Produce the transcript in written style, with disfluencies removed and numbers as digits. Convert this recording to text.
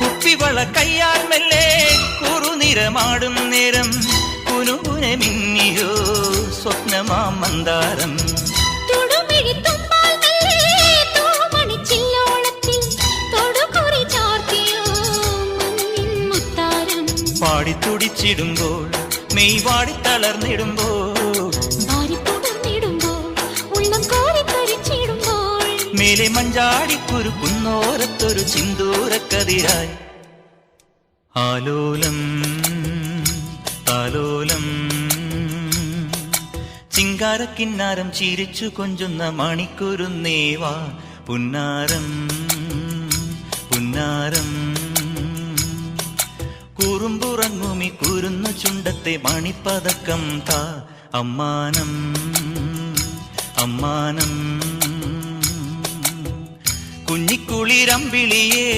കുപ്പിവള കയ്യാൽ മെല്ലെ കുറുനിറമാടും നേരം കുനുകുനെ മിന്നിയോ സ്വപ്നമാം മന്ദാരം. പാടിത്തുടിച്ചിടുമ്പോൾ മെയ് വാടി തളർന്നിടുമ്പോൾ മേലെ മഞ്ചാടിക്കുരുക്കുന്നോരത്തൊരു ചിന്തൂരക്കതിരായി ആലോലം താലോലം ചിങ്കാരക്കിന്നാരം ചിരിച്ചു കൊഞ്ചുന്ന മണിക്കുരുന്നേവാ പുന്നാരം പുന്നാരം. കുറുമ്പുറങ്ങുമി കുരുന്നു ചുണ്ടത്തെ മണിപ്പതക്കം താ അമ്മാനം അമ്മാനം. കുഞ്ഞിക്കുളിരമ്പിളിയേ